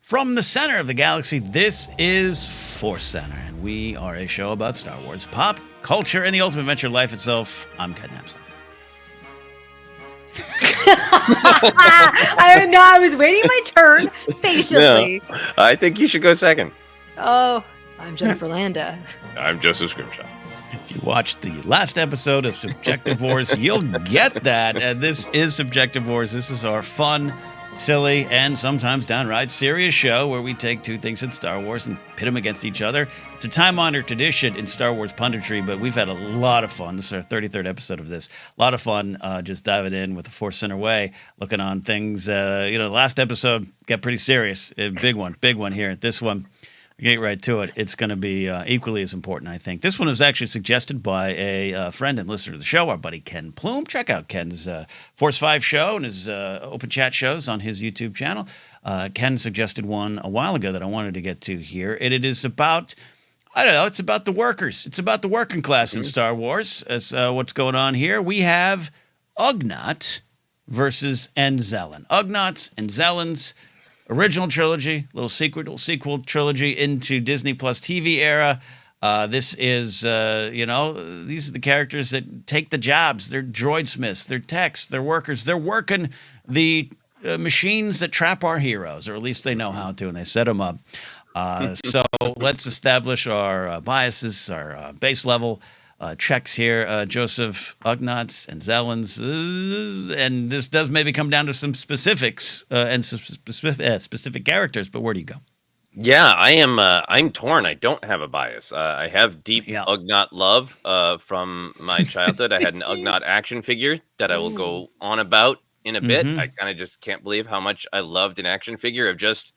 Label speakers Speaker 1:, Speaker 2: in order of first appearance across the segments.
Speaker 1: From the center of the galaxy, this is ForceCenter, and we are a show about Star Wars, pop culture, and the ultimate adventure, life itself. I'm Ken Napzok.
Speaker 2: I was waiting my turn patiently.
Speaker 3: No, I think you should go second.
Speaker 2: Oh, I'm Jennifer Landa.
Speaker 3: I'm Joseph Scrimshaw.
Speaker 1: If you watched the last episode of Subjective Wars, you'll get that. And this is Subjective Wars. This is our fun, silly, and sometimes downright serious show where we take two things in Star Wars and pit them against each other. It's a time-honored tradition in Star Wars punditry, but we've had a lot of fun. This is our 33rd episode of this. A lot of fun just diving in with the Force Center way, looking on things. Last episode got pretty serious. A big one here. This one, we get right to it. It's going to be equally as important, I think. This one was actually suggested by a friend and listener to the show, our buddy Ken Plume. Check out Ken's Force 5 show and his open chat shows on his YouTube channel. Ken suggested one a while ago that I wanted to get to here. And it is about, it's about the workers. It's about the working class in Star Wars. That's what's going on here. We have Ugnaught versus Anzellan. Ugnaughts, Anzellans. Original trilogy, little sequel trilogy into Disney Plus TV era. This is, these are the characters that take the jobs. They're droid smiths, they're techs, they're workers. They're working the machines that trap our heroes, or at least they know how to, and they set them up. So let's establish our biases, our base level checks here. Joseph, Ugnaughts, and Anzellans, and this does maybe come down to some specifics and specific characters. But where do you go?
Speaker 3: Yeah, I'm torn. I don't have a bias. I have deep Ugnaught love from my childhood. I had an Ugnaught action figure that I will go on about in a bit. I kind of just can't believe how much I loved an action figure of just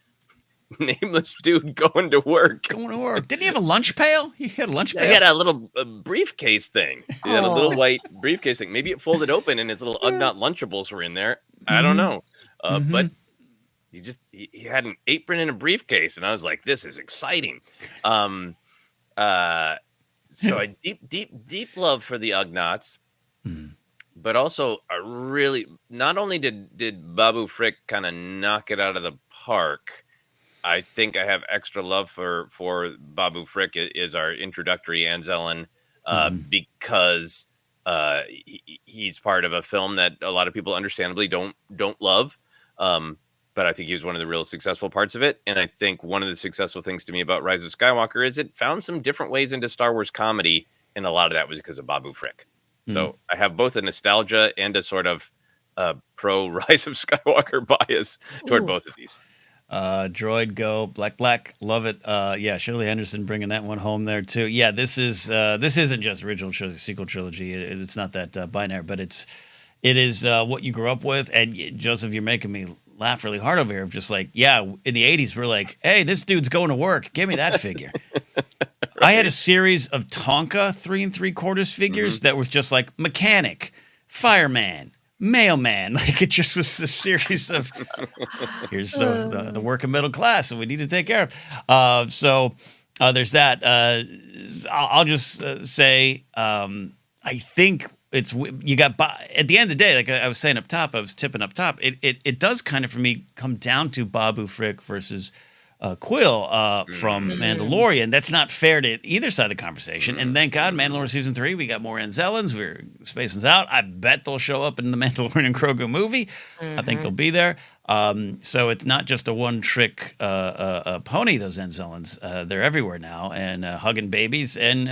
Speaker 3: nameless dude going to work.
Speaker 1: Didn't he have a lunch pail? He had a lunch pail.
Speaker 3: He had a little briefcase thing. He had a little white briefcase thing. Maybe it folded open and his little Ugnaught Lunchables were in there. I don't know. But he had an apron and a briefcase, and I was like, this is exciting. So I deep love for the Ugnaughts, but also a really, not only did Babu Frick kind of knock it out of the park, I think I have extra love for Babu Frick is our introductory Anzellan because he's part of a film that a lot of people understandably don't love. But I think he was one of the real successful parts of it. And I think one of the successful things to me about Rise of Skywalker is it found some different ways into Star Wars comedy. And a lot of that was because of Babu Frick. So I have both a nostalgia and a sort of pro Rise of Skywalker bias toward both of these.
Speaker 1: Droid go black, love it. Shirley Henderson bringing that one home there too. Yeah, this isn't just original trilogy, sequel trilogy. It's not that binary, but it is what you grew up with. And Joseph, you're making me laugh really hard over here. Of just like, in the 80s, we're like, hey, this dude's going to work. Give me that figure. Right. I had a series of Tonka 3 3/4 figures that was just like mechanic, fireman, mailman. Like it just was a series of here's the working middle class that we need to take care of. So there's that. I'll just say I think it's you got at the end of the day, like I was saying up top, I was tipping up top. It does kind of for me come down to Babu Frick versus Quill from Mandalorian. That's not fair to either side of the conversation. And thank God, Mandalorian Season 3, we got more Anzellans. We're spacing out. I bet they'll show up in the Mandalorian and Grogu movie. I think they'll be there. So it's not just a one-trick pony, those Anzellans. They're everywhere now, and hugging babies and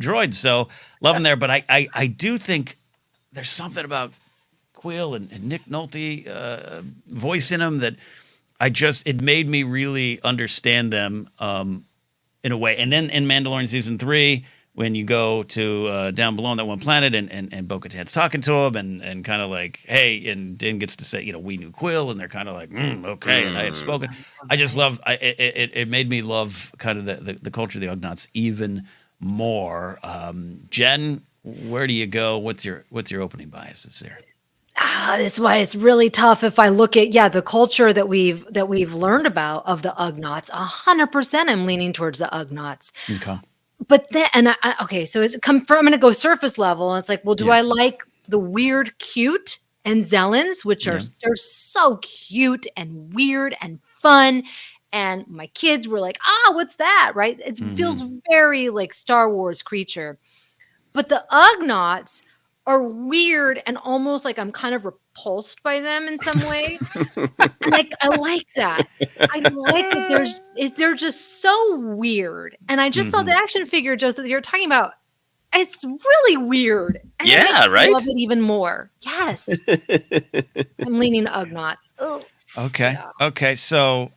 Speaker 1: droids. So love them there. But I do think there's something about Quill and Nick Nolte voice in them that it made me really understand them in a way. And then in Mandalorian Season 3, when you go to down below on that one planet and Bo-Katan's talking to him and kind of like, hey, and Din gets to say, we knew Quill, and they're kind of like, okay, and I have spoken. I just love, it made me love kind of the culture of the Ugnaughts even more. Jen, where do you go? What's your opening biases there?
Speaker 2: That's why it's really tough. If I look at the culture that we've learned about of the Ugnaughts, 100% I'm leaning towards the Ugnaughts.
Speaker 1: Okay.
Speaker 2: But then, so I'm going to go surface level, and it's like, well, do I like the weird, cute Anzellans, which are they're so cute and weird and fun. And my kids were like, what's that? Right? It feels very like Star Wars creature. But the Ugnaughts are weird and almost like I'm kind of repulsed by them in some way. Like I like that. I like that they're just so weird. And I just saw the action figure, Joseph, you're talking about. It's really weird. And it makes me love it even more. Yes. I'm leaning Ugnaughts. Ugh.
Speaker 1: Okay. Yeah. Okay. So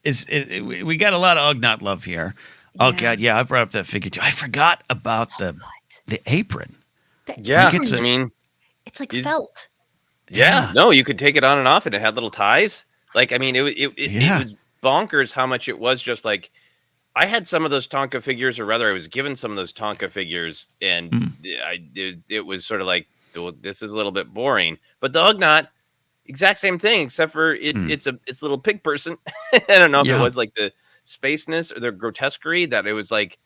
Speaker 1: we got a lot of Ugnaught love here. Oh God, yeah, I brought up that figure too. I forgot about the apron.
Speaker 2: It's like felt.
Speaker 3: Yeah. No, you could take it on and off, and it had little ties. Like, I mean, it was bonkers how much it was just like. I had some of those Tonka figures, or rather, I was given some of those Tonka figures, and it was sort of like, well, this is a little bit boring. But the Ugnaught, exact same thing, except for it's a little pig person. I don't know if it was like the spaceness or the grotesquerie that it was like,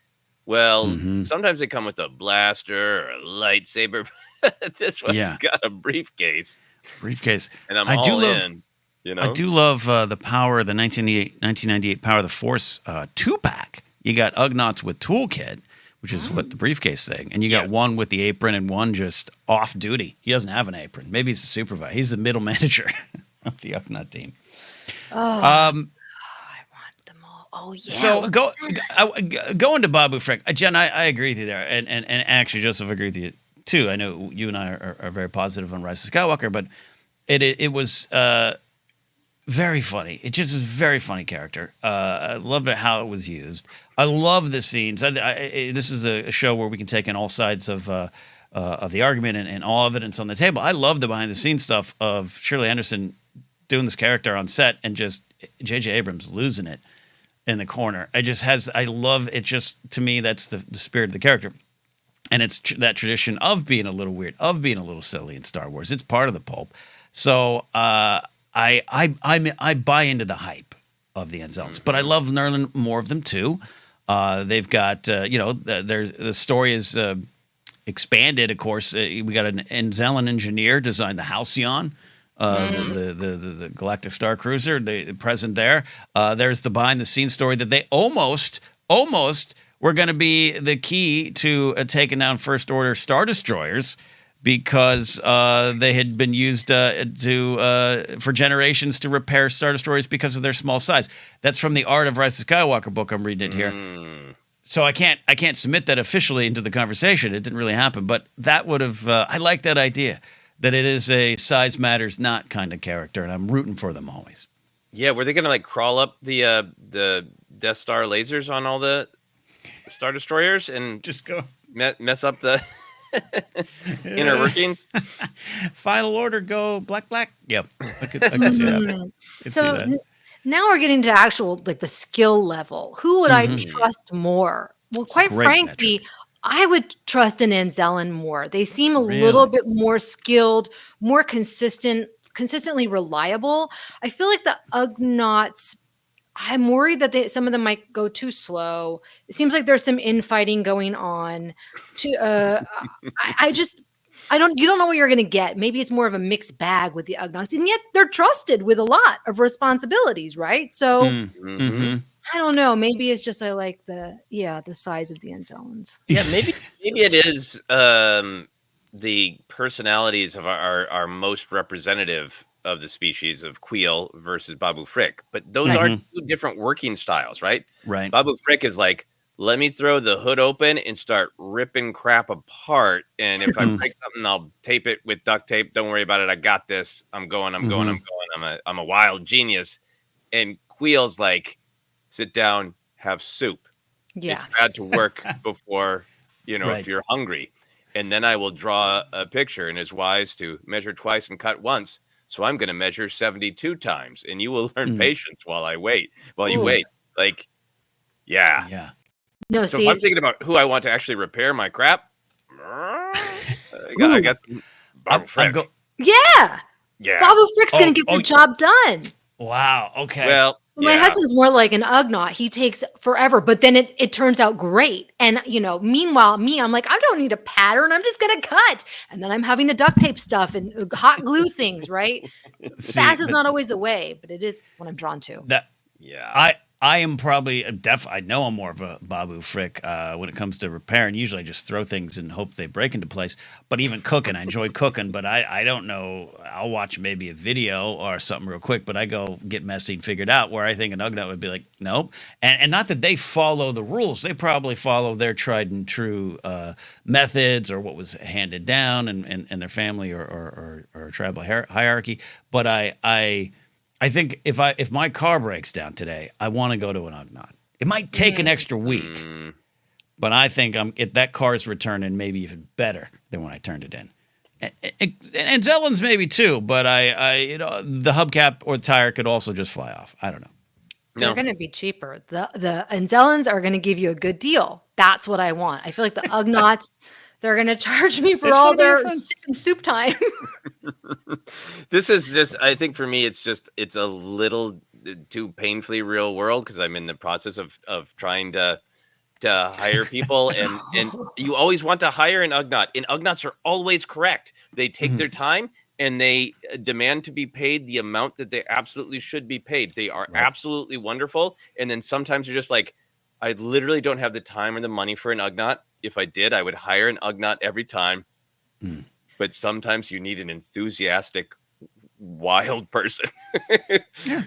Speaker 3: well, sometimes they come with a blaster or a lightsaber. This one's got a briefcase. And I'm all in. You know?
Speaker 1: I do love the power, the 1998 Power of the Force 2-pack. You got Ugnaughts with Toolkit, which is what the briefcase thing. And you got one with the apron and one just off duty. He doesn't have an apron. Maybe he's the supervisor. He's the middle manager of the Ugnaught team.
Speaker 2: I want them all. Oh, yeah.
Speaker 1: So going to Babu Frick. Jen, I agree with you there. And actually, Joseph, I agree with you too. I know you and I are very positive on Rise of Skywalker, but it was... very funny. It just was a very funny character. I loved it how it was used. I love the scenes. This is a show where we can take in all sides of the argument and all evidence on the table. I love the behind the scenes stuff of Shirley Anderson doing this character on set and just J.J. Abrams losing it in the corner. I love it. Just to me, that's the spirit of the character. And it's that tradition of being a little weird, of being a little silly in Star Wars. It's part of the pulp. So, I buy into the hype of the Anzellans, but I love learning more of them too. They've got the story is expanded. Of course, we got an Anzellan engineer designed the Halcyon, the Galactic Star Cruiser. The present there. There's the behind the scenes story that they almost were going to be the key to taking down First Order Star Destroyers. Because they had been used for generations to repair Star Destroyers because of their small size. That's from the Art of Rise of Skywalker book. I'm reading it here. So I can't submit that officially into the conversation. It didn't really happen, but that would have. I like that idea that it is a size matters not kind of character, and I'm rooting for them always.
Speaker 3: Yeah, were they going to like crawl up the Death Star lasers on all the Star Destroyers and
Speaker 1: just go
Speaker 3: mess up the inner workings?
Speaker 1: Final order, go black. Yep, I could see that.
Speaker 2: So now we're getting to actual like the skill level. Who would I trust more? Well, quite frankly, I would trust an Anzellan more. They seem a little bit more skilled, more consistently reliable. I feel like the Ugnaughts, I'm worried that some of them might go too slow. It seems like there's some infighting going on. You don't know what you're going to get. Maybe it's more of a mixed bag with the Ugnaughts, and yet they're trusted with a lot of responsibilities, right? So I don't know. Maybe it's just I like the size of the Anzellans.
Speaker 3: Yeah, maybe it is the personalities of our most representative of the species of Queel versus Babu Frick, but those are two different working styles, right?
Speaker 1: Right.
Speaker 3: Babu Frick is like, let me throw the hood open and start ripping crap apart, and if I break something, I'll tape it with duct tape. Don't worry about it. I got this. I'm going. I'm a wild genius. And Queel's like, sit down, have soup.
Speaker 2: Yeah.
Speaker 3: It's bad to work before, if you're hungry. And then I will draw a picture, and it's wise to measure twice and cut once. So I'm going to measure 72 times, and you will learn patience while you wait. Like, yeah.
Speaker 1: Yeah.
Speaker 2: No,
Speaker 3: so if I'm thinking about who I want to actually repair my crap, I got Babu Frick.
Speaker 2: Yeah. Babu Frick's going to get the job done.
Speaker 1: Wow. Okay.
Speaker 3: Well,
Speaker 2: My husband's more like an Ugnaught. He takes forever, but then it turns out great. And, meanwhile, I'm like, I don't need a pattern. I'm just going to cut. And then I'm having to duct tape stuff and hot glue things, right? Fast is not always the way, but it is what I'm drawn to.
Speaker 1: I am probably I know I'm more of a Babu Frick when it comes to repairing. Usually I just throw things and hope they break into place. But even cooking, I enjoy cooking, but I don't know. I'll watch maybe a video or something real quick, but I go get messy and figure it out, where I think an Ugnaught would be like, nope. And not that they follow the rules. They probably follow their tried and true methods or what was handed down and their family or tribal hierarchy. But I think if my car breaks down today, I want to go to an Ugnaught. It might take an extra week, but I think that car's returning maybe even better than when I turned it in. And Anzellans maybe too, but the hubcap or the tire could also just fly off. I don't know.
Speaker 2: They're going to be cheaper. The Anzellans are going to give you a good deal. That's what I want. I feel like the Ugnaughts, they're going to charge me for all their soup time.
Speaker 3: This is just, I think for me, it's a little too painfully real world, because I'm in the process of trying to hire people, and you always want to hire an Ugnaught, and Ugnaughts are always correct. They take their time and they demand to be paid the amount that they absolutely should be paid. They are absolutely wonderful. And then sometimes you're just like, I literally don't have the time or the money for an Ugnaught. If I did, I would hire an Ugnaught every time. But sometimes you need an enthusiastic, wild person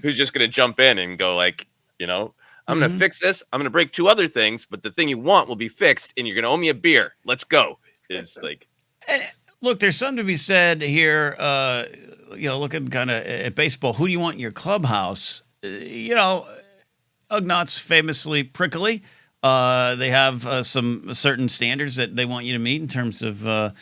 Speaker 3: who's just going to jump in and go like, I'm going to fix this. I'm going to break 2 other things, but the thing you want will be fixed, and you're going to owe me a beer. Let's go. It's like,
Speaker 1: look, there's something to be said here. Looking kind of at baseball, who do you want in your clubhouse? Ugnaughts famously prickly. They have some certain standards that they want you to meet in terms of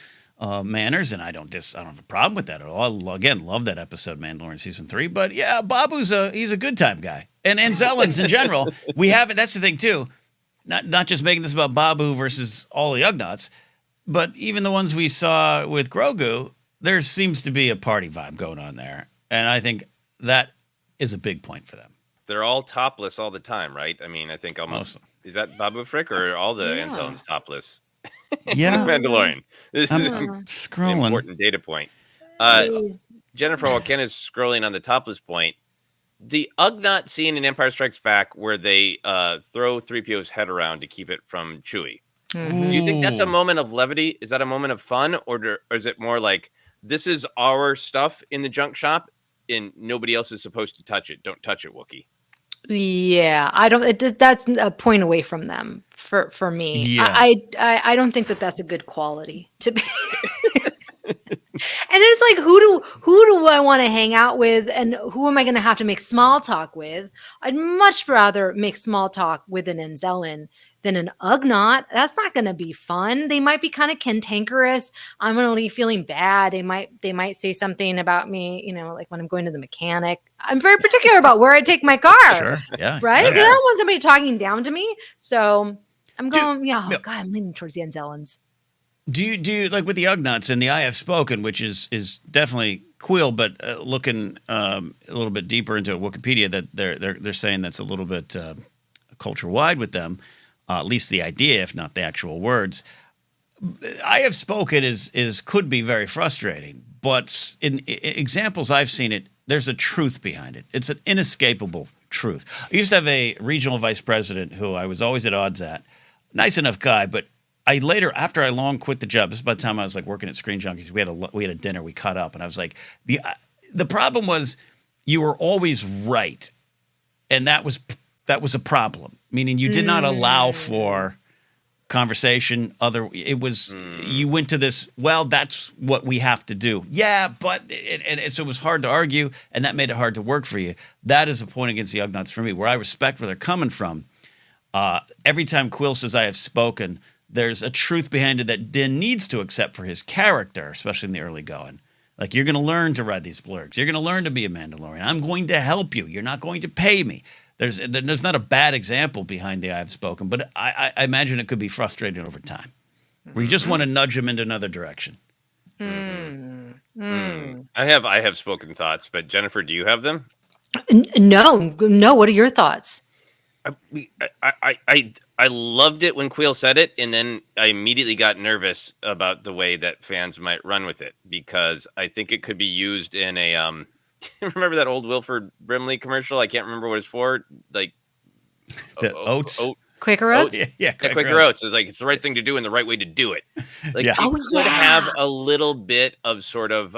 Speaker 1: manners, and I don't have a problem with that at all. Again, love that episode, Mandalorian season 3. But yeah, Babu's he's a good time guy, and Anzellans in general. We have it. That's the thing too. Not just making this about Babu versus all the Ugnaughts, but even the ones we saw with Grogu, there seems to be a party vibe going on there, and I think that is a big point for them.
Speaker 3: They're all topless all the time, right? I mean, I think almost is that Babu Frick or all the Anzellans topless?
Speaker 1: Yeah,
Speaker 3: Mandalorian. This is
Speaker 1: scrolling.
Speaker 3: an important data point. Jennifer, while Ken is scrolling on the topless point, the Ugnaught scene in Empire Strikes Back where they throw 3PO's head around to keep it from Chewie. Do you think that's a moment of levity? Is that a moment of fun, or is it more like, this is our stuff in the junk shop and nobody else is supposed to touch it? Don't touch it, Wookiee.
Speaker 2: Yeah, I don't. That's a point away from them for me.
Speaker 1: Yeah.
Speaker 2: I don't think that's a good quality to be. And it's like, who do I want to hang out with, and who am I going to have to make small talk with? I'd much rather make small talk with an Anzellan than an Ugnaught. That's not going to be fun. They might be kind of cantankerous. I'm going to leave feeling bad. They might say something about me, like when I'm going to the mechanic. I'm very particular about where I take my car.
Speaker 1: Sure. Yeah.
Speaker 2: Right?
Speaker 1: Yeah.
Speaker 2: I don't want somebody talking down to me. So I'm going, God, I'm leaning towards the Anzellans.
Speaker 1: Do you like with the Ugnaughts and the I Have Spoken, which is definitely Quill, but looking a little bit deeper into Wikipedia, that they're saying that's a little bit culture wide with them, at least the idea, if not the actual words. I Have Spoken could be very frustrating, but in examples I've seen it, there's a truth behind it. It's an inescapable truth. I used to have a regional vice president who I was always at odds at. Nice enough guy, but I later, after I long quit the job, this is by the time I was like working at Screen Junkies, we had a dinner, we caught up, and I was like, the problem was you were always right, and that was a problem. Meaning you did not allow for conversation. You went to this. Well, that's what we have to do. Yeah, but so it was hard to argue, and that made it hard to work for you. That is a point against the Ugnaughts for me, where I respect where they're coming from. Every time Quill says I have spoken, there's a truth behind it that Din needs to accept for his character, especially in the early going. Like, you're going to learn to ride these blurgs. You're going to learn to be a Mandalorian. I'm going to help you. You're not going to pay me. There's not a bad example behind the I have spoken, but I imagine it could be frustrating over time, where you just want to nudge him into another direction.
Speaker 3: I have spoken thoughts, but Jennifer, do you have them?
Speaker 2: No. What are your thoughts?
Speaker 3: I loved it when Queel said it, and then I immediately got nervous about the way that fans might run with it, because I think it could be used in a remember that old Wilford Brimley commercial? I can't remember what it's for. Like
Speaker 1: The oats.
Speaker 2: Quaker Oats?
Speaker 3: Yeah, Quaker Oats. It's like, it's the right thing to do and the right way to do it. Like,
Speaker 1: Yeah.
Speaker 3: it could have a little bit of sort of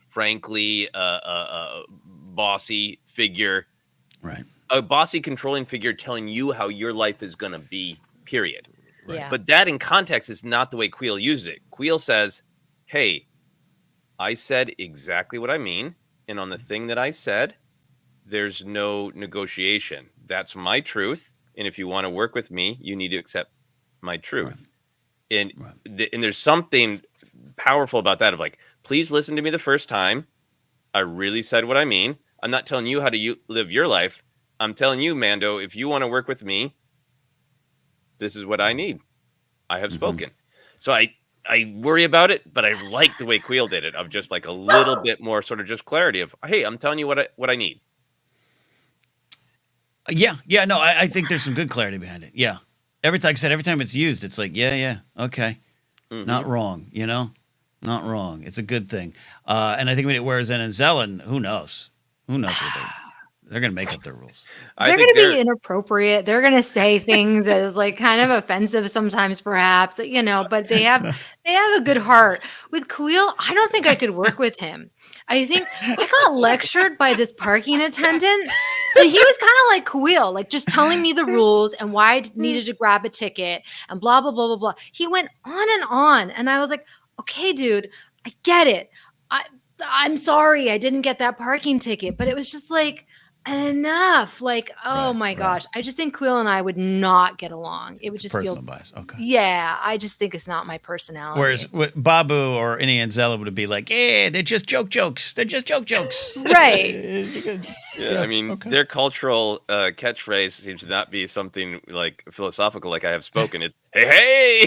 Speaker 3: frankly bossy figure,
Speaker 1: Right.
Speaker 3: a bossy controlling figure telling you how your life is going to be, period.
Speaker 2: Yeah.
Speaker 3: But that in context is not the way Queel uses it. Queel says, hey, I said exactly what I mean, and on the thing that I said, there's no negotiation. That's my truth, and if you want to work with me, you need to accept my truth. Right. And there's something powerful about that, of like, please listen to me the first time. I really said what I mean. I'm not telling you how to live your life. I'm telling you, Mando, if you want to work with me, this is what I need. I have spoken. So I worry about it, but I like the way Queel did it, of just like a little bit more sort of just clarity of, hey, I'm telling you what I need.
Speaker 1: Yeah, no, I think there's some good clarity behind it. Yeah. Every time it's used, it's like, yeah, okay. Not wrong, Not wrong. It's a good thing. And I think when it wears an Anzellan, who knows? Who knows what they're going to make up their rules.
Speaker 2: They're going to be inappropriate. They're going to say things as like kind of offensive sometimes, perhaps, but they have a good heart. With Queel, I don't think I could work with him. I think I got lectured by this parking attendant, and he was kind of like Queel, like just telling me the rules and why I needed to grab a ticket and blah, blah, blah, blah, blah. He went on and on. And I was like, okay, dude, I get it. I'm sorry I didn't get that parking ticket, but it was just like, enough. Like, oh my gosh. I just think Queel and I would not get along. It would just
Speaker 1: personal
Speaker 2: feel
Speaker 1: bias. Okay.
Speaker 2: Yeah, I just think it's not my personality.
Speaker 1: Whereas with Babu or any Anzella would be like, yeah, they're just jokes. They're just jokes.
Speaker 2: Right.
Speaker 3: Yeah, I mean, their cultural catchphrase seems to not be something like philosophical, like I have spoken. It's, hey!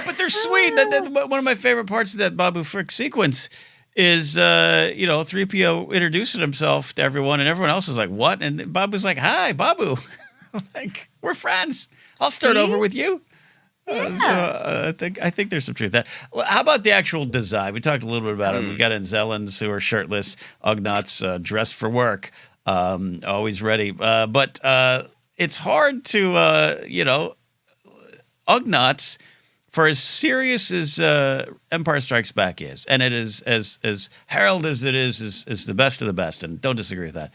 Speaker 1: But they're sweet. One of my favorite parts of that Babu Frick sequence is 3PO introducing himself to everyone, and everyone else is like, what? And Babu's like, hi, Babu. Like, we're friends. I'll start over with you. So I think there's some truth to that. How about the actual design? We talked a little bit about it. We got Anzellans who are shirtless, Ugnaughts dressed for work, always ready. But it's hard to, Ugnaughts, for as serious as Empire Strikes Back is, and it is as heralded as it is the best of the best, and don't disagree with that.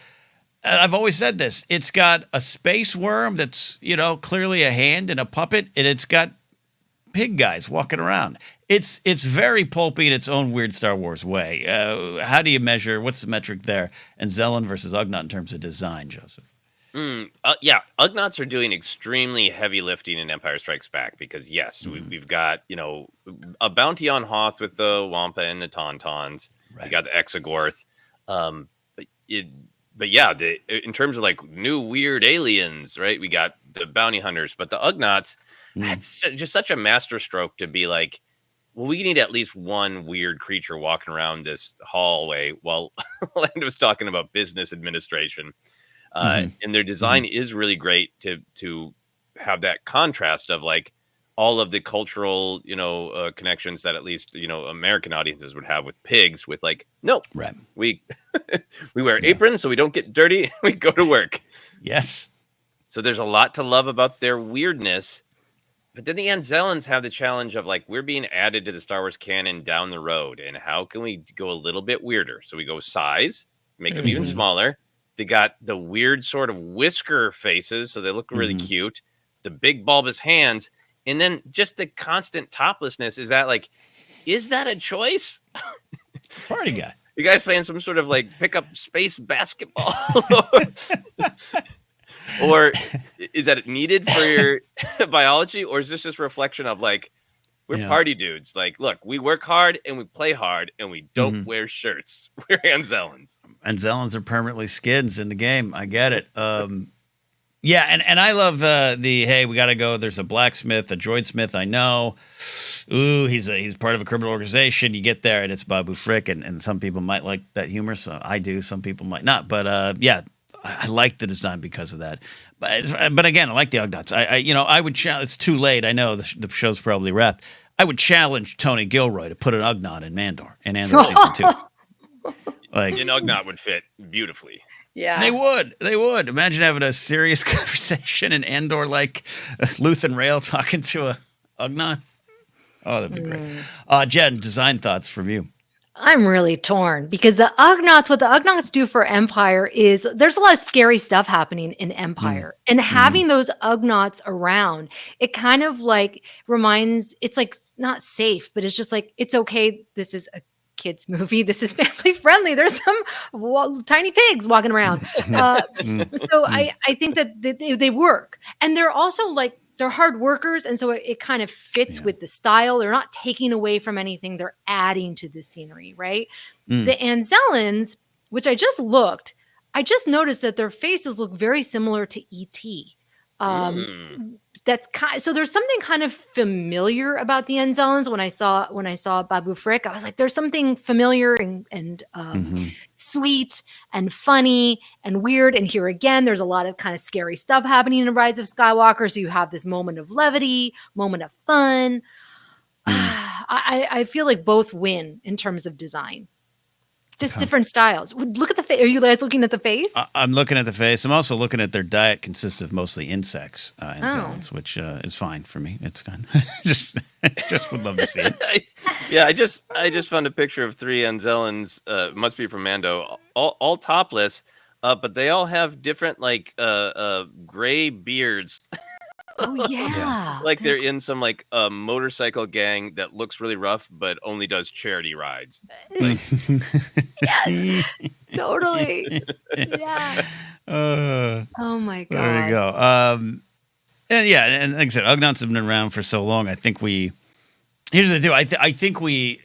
Speaker 1: I've always said this. It's got a space worm that's, clearly a hand and a puppet, and it's got pig guys walking around. It's very pulpy in its own weird Star Wars way. How do you measure? What's the metric there? Anzellan versus Ugnaught in terms of design, Joseph?
Speaker 3: Ugnaughts are doing extremely heavy lifting in Empire Strikes Back, because yes, we've got a bounty on Hoth with the Wampa and the Tauntauns. Right. We got the Exogorth, but yeah, in terms of like new weird aliens, right? We got the bounty hunters, but the Ugnaughts, that's just such a masterstroke to be like, well, we need at least one weird creature walking around this hallway while Landa was talking about business administration. And their design is really great to have that contrast of like all of the cultural, connections that at least, American audiences would have with pigs, with like, no,
Speaker 1: right.
Speaker 3: We wear aprons so we don't get dirty. We go to work.
Speaker 1: Yes.
Speaker 3: So there's a lot to love about their weirdness. But then the Anzellans have the challenge of like, we're being added to the Star Wars canon down the road. And how can we go a little bit weirder? So we go size, make them even smaller. They got the weird sort of whisker faces, so they look really cute. The big bulbous hands, and then just the constant toplessness. Is that a choice?
Speaker 1: Party guy.
Speaker 3: You guys playing some sort of like pickup space basketball? Or is that needed for your biology? Or is this just a reflection of like, we're party dudes. Like, look, we work hard and we play hard and we don't wear shirts. We're Anzellans.
Speaker 1: Anzellans are permanently skins in the game. I get it. Yeah, and I love hey, we got to go. There's a blacksmith, a droid smith I know. Ooh, he's part of a criminal organization. You get there, and it's Babu Frick, and some people might like that humor. So I do. Some people might not. But yeah, I like the design because of that. But again, I like the Ugnaughts. I would challenge. It's too late. I know the show's probably wrapped. I would challenge Tony Gilroy to put an Ugnaught in Andor season 2. Like
Speaker 3: An Ugnaught would fit beautifully.
Speaker 2: Yeah.
Speaker 1: They would. Imagine having a serious conversation in Andor, like Luthen Rail talking to a Ugnaught. Oh, that'd be great. Jen, design thoughts from you.
Speaker 2: I'm really torn because what the Ugnaughts do for Empire is there's a lot of scary stuff happening in Empire. And having those Ugnaughts around, it kind of like it's like not safe, but it's just like, it's okay. This is a kids movie. This is family friendly. There's some tiny pigs walking around. So I think that they work. And they're also like, they're hard workers. And so it kind of fits with the style. They're not taking away from anything. They're adding to the scenery, right? The Anzellans, which I just noticed that their faces look very similar to E.T. So there's something kind of familiar about the Anzellans when I saw Babu Frick. I was like, there's something familiar and sweet and funny and weird. And here again, there's a lot of kind of scary stuff happening in Rise of Skywalker. So you have this moment of levity, moment of fun. I feel like both win in terms of design. Just different styles. Look at the face. Are you guys looking at the face?
Speaker 1: I'm looking at the face. I'm also looking at their diet consists of mostly insects, Anzellans, which is fine for me. It's fine. just would love to see it.
Speaker 3: Yeah, I just found a picture of 3 Anzellans. Must be from Mando. All topless, but they all have different like gray beards.
Speaker 2: Oh yeah.
Speaker 3: Like they're in some like motorcycle gang that looks really rough, but only does charity rides. Like,
Speaker 2: yes, totally. Yeah. Oh my god.
Speaker 1: There you go. And yeah, and like I said, Ugnaughts have been around for so long. I think here's the deal. I think we,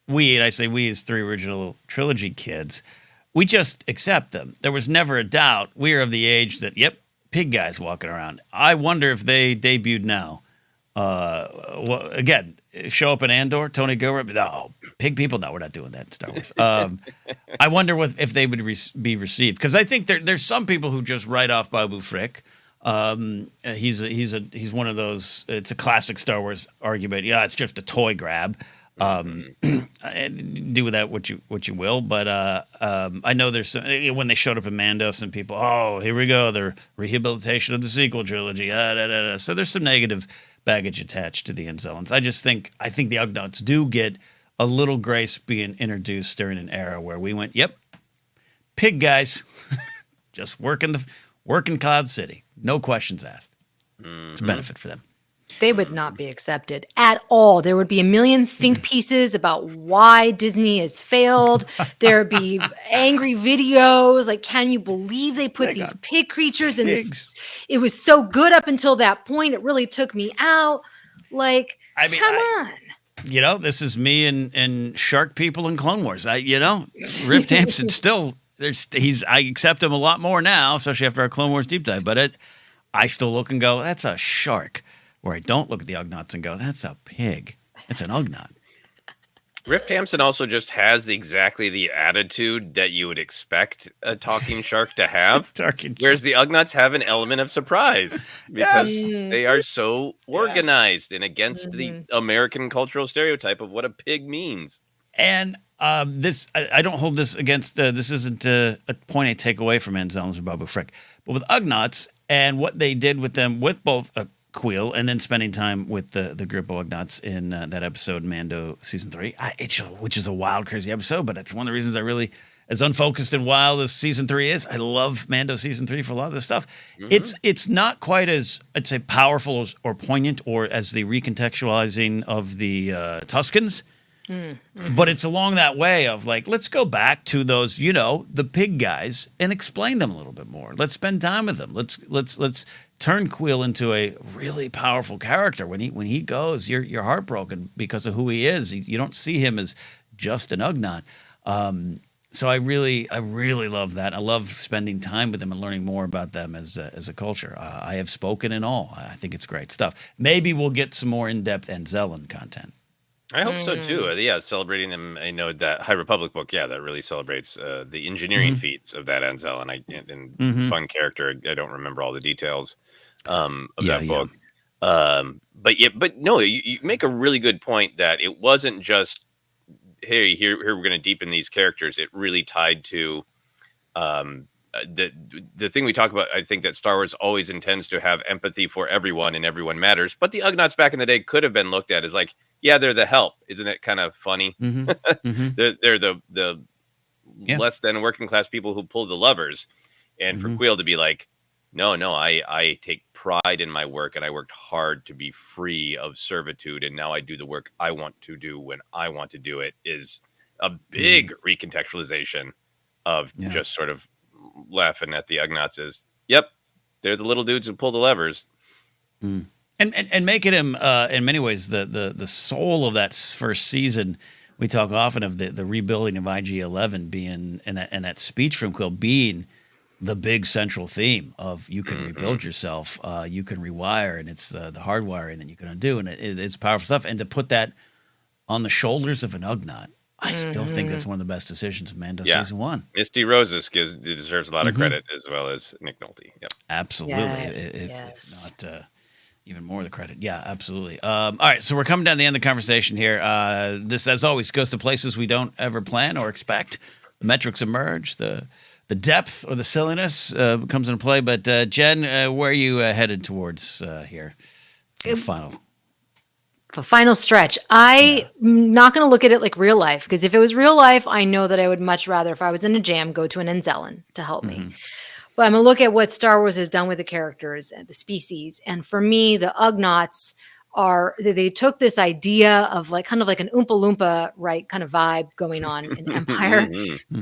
Speaker 1: and I say we as 3 original trilogy kids, we just accept them. There was never a doubt. We are of the age that, yep, pig guys walking around. I wonder if they debuted now. Again, show up in Andor, Tony Gilroy. No, pig people. No, we're not doing that in Star Wars. I wonder if they would be received, because I think there's some people who just write off Babu Frick. He's one of those. It's a classic Star Wars argument. Yeah, it's just a toy grab. Do with that what you will, but I know there's some, when they showed up in Mando, some people, oh, here we go, the rehabilitation of the sequel trilogy. So there's some negative baggage attached to the Anzellans. I think the Ugnaughts do get a little grace being introduced during an era where we went, yep, pig guys, just working Cloud City, no questions asked. It's a benefit for them.
Speaker 2: They would not be accepted at all. There would be a million think pieces about why Disney has failed. There'd be angry videos like, can you believe they put these pig creatures in this? It was so good up until that point. It really took me out. Like, come on.
Speaker 1: This is me and shark people in Clone Wars. Riff Hampson still, I accept him a lot more now, especially after our Clone Wars deep dive. But I still look and go, that's a shark. Where I don't look at the Ugnaughts and go, that's a pig. It's an Ugnaught.
Speaker 3: Riff Hampson also just has exactly the attitude that you would expect a talking shark to have. Whereas the Ugnaughts have an element of surprise because they are so organized and against the American cultural stereotype of what a pig means.
Speaker 1: And I don't hold this against, this isn't a point I take away from Anzellans or Babu Frick, but with Ugnaughts and what they did with them, with both Queel, and then spending time with the group of Ugnaughts in that episode, Mando Season 3, which is a wild, crazy episode, but it's one of the reasons I really, as unfocused and wild as Season 3 is, I love Mando Season 3 for a lot of this stuff. It's not quite as, I'd say, powerful or poignant or as the recontextualizing of the Tuskens, but it's along that way of like, let's go back to those, the pig guys and explain them a little bit more. Let's spend time with them. Let's turn Queel into a really powerful character. When he goes, you're heartbroken because of who he is. You don't see him as just an Ugnaught. So I really love that. I love spending time with them and learning more about them as a culture. I have spoken in all. I think it's great stuff. Maybe we'll get some more in-depth Anzellan content.
Speaker 3: I hope so too. Yeah, celebrating them. I know that High Republic book. Yeah, that really celebrates the engineering feats of that Anzellan and fun character. I don't remember all the details of that book. But no, you make a really good point that it wasn't just, hey, here we're going to deepen these characters. It really tied to the thing we talk about. I think that Star Wars always intends to have empathy for everyone and everyone matters. But the Ugnaughts back in the day could have been looked at as like, yeah, they're the help. Isn't it kind of funny? They're the less than working class people who pull the levers. And for Quill to be like, no, I take pride in my work and I worked hard to be free of servitude. And now I do the work I want to do when I want to do it is a big recontextualization of just sort of laughing at the Ugnaughts as, yep, they're the little dudes who pull the levers.
Speaker 1: And making him, in many ways, the soul of that first season. We talk often of the rebuilding of IG-11 being, and that speech from Quill being the big central theme of you can rebuild yourself, you can rewire, and it's the hardwiring that you can undo, and it's powerful stuff. And to put that on the shoulders of an Ugnaught, I still think that's one of the best decisions of Mando season 1.
Speaker 3: Misty Roses deserves a lot of credit, as well as Nick Nolte. Yep.
Speaker 1: Absolutely. If not even more of the credit. Yeah, absolutely. All right, so we're coming down to the end of the conversation here. This, as always, goes to places we don't ever plan or expect. The metrics emerge. The depth or the silliness comes into play. But Jen, where are you headed towards here? The
Speaker 2: final stretch. I'm not going to look at it like real life, because if it was real life, I know that I would much rather, if I was in a jam, go to an Anzellan to help me. But I'm going to look at what Star Wars has done with the characters and the species. And for me, the Ugnaughts they took this idea of like kind of like an Oompa Loompa, right, kind of vibe going on in Empire.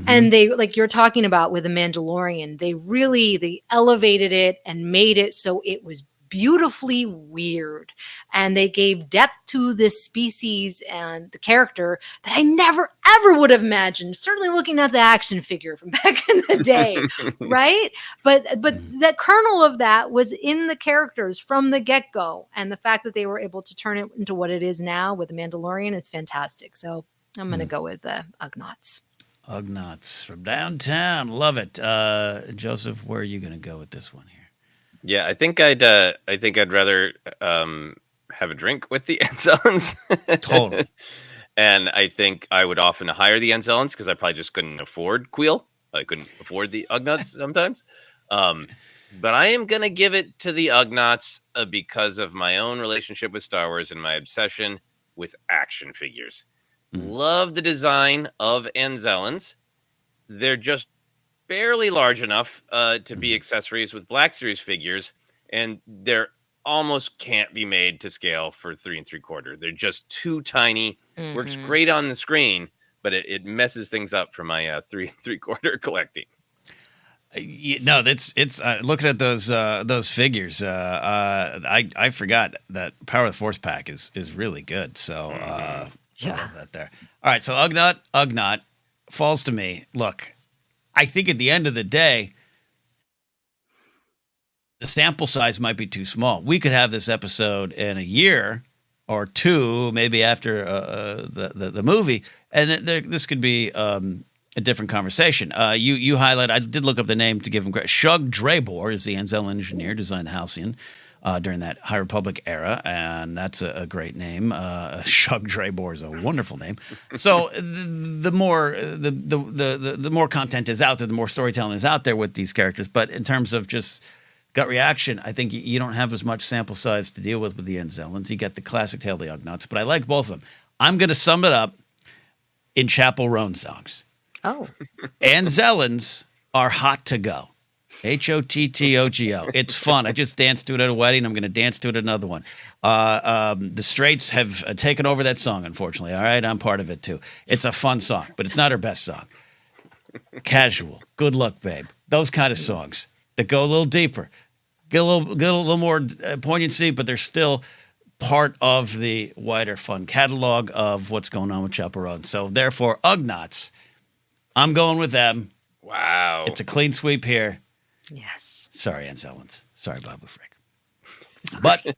Speaker 2: And they, like you're talking about with the Mandalorian, they elevated it and made it so it was beautifully weird, and they gave depth to this species and the character that I never ever would have imagined, certainly looking at the action figure from back in the day. Right, but that kernel of that was in the characters from the get-go, and the fact that they were able to turn it into what it is now with the Mandalorian is fantastic. So I'm going to go with Ugnaughts.
Speaker 1: Ugnaughts from downtown, love it. Joseph, where are you going to go with this one here?
Speaker 3: Yeah, I think I'd rather have a drink with the Anzellans.
Speaker 1: Totally.
Speaker 3: And I think I would often hire the Anzellans because I probably just couldn't afford Quill. I couldn't afford the Ugnaughts sometimes. But I am going to give it to the Ugnaughts because of my own relationship with Star Wars and my obsession with action figures. Love the design of Anzellans. They're just barely large enough to be accessories with Black Series figures, and they're almost can't be made to scale for 3 3/4. They're just too tiny. Works great on the screen, but it messes things up for my 3 3/4 collecting.
Speaker 1: No, it's looking at those figures. I forgot that Power of the Force pack is really good. So I love that there. All right, so Ugnaught falls to me. Look, I think at the end of the day, the sample size might be too small. We could have this episode in a year or two, maybe after the movie, and this could be a different conversation. You highlight, I did look up the name to give him credit. Shug Drabor is the Anzellan engineer, designed the Halcyon during that High Republic era, and that's a great name. Shug Drabor is a wonderful name. So the more content is out there, the more storytelling is out there with these characters. But in terms of just gut reaction, I think you don't have as much sample size to deal with the Anzellans. You get the classic tale of the Ugnaughts, but I like both of them. I'm going to sum it up in Chapel Roan songs.
Speaker 2: Oh.
Speaker 1: Anzellans are hot to go. Hottoggo. It's fun. I just danced to it at a wedding. I'm going to dance to it at another one. The Straits have taken over that song, unfortunately. All right, I'm part of it too. It's a fun song, but it's not her best song. Casual, Good Luck, Babe. Those kind of songs that go a little deeper, get a little more poignancy, but they're still part of the wider fun catalog of what's going on with Chapel Roan. So therefore, Ugnaughts, I'm going with them.
Speaker 3: Wow.
Speaker 1: It's a clean sweep here.
Speaker 2: Yes.
Speaker 1: Sorry, Anzellans. Sorry, Babu Frick. But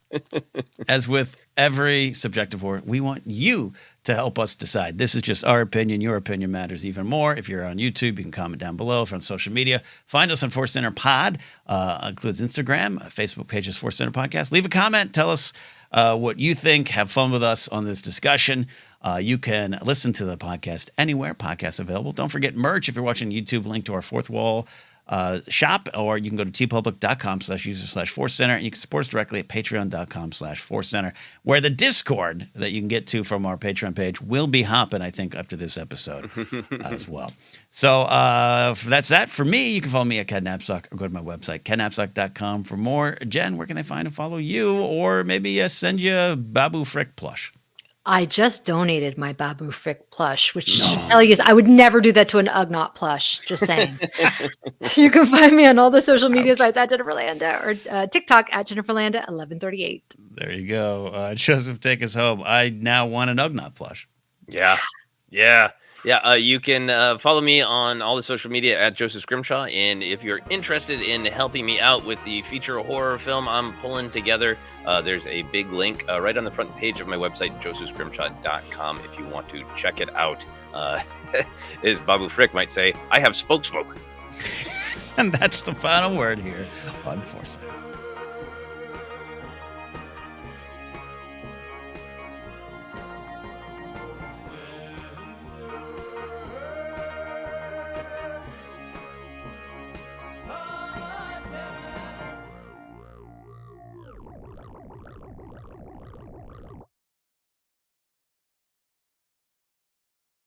Speaker 1: as with every subjective war, we want you to help us decide. This is just our opinion. Your opinion matters even more. If you're on YouTube, you can comment down below. If you're on social media, find us on ForceCenter Pod. Includes Instagram, Facebook page is ForceCenter Podcast. Leave a comment. Tell us what you think. Have fun with us on this discussion. You can listen to the podcast anywhere. Podcasts available. Don't forget merch. If you're watching YouTube, link to our Fourth Wall shop, or you can go to tpublic.com/user/ForceCenter, and you can support us directly at patreon.com/ForceCenter, where the Discord that you can get to from our Patreon page will be hopping, I think, after this episode as well. So that's that for me. You can follow me at Ken Napzok, or go to my website, kennapzok.com, for more. Jen, where can they find and follow you, or maybe send you a Babu Frick plush?
Speaker 2: I just donated my Babu Frick plush, which should tell you I would never do that to an Ugnaught plush. Just saying. You can find me on all the social media sites at Jennifer Landa, or TikTok at Jennifer Landa 1138.
Speaker 1: There you go. Joseph, take us home. I now want an Ugnaught plush.
Speaker 3: Yeah. You can follow me on all the social media at Joseph Scrimshaw. And if you're interested in helping me out with the feature horror film I'm pulling together, there's a big link right on the front page of my website, josephscrimshaw.com, if you want to check it out. As Babu Frick might say, I have smoke.
Speaker 1: And that's the final word here on ForceCenter.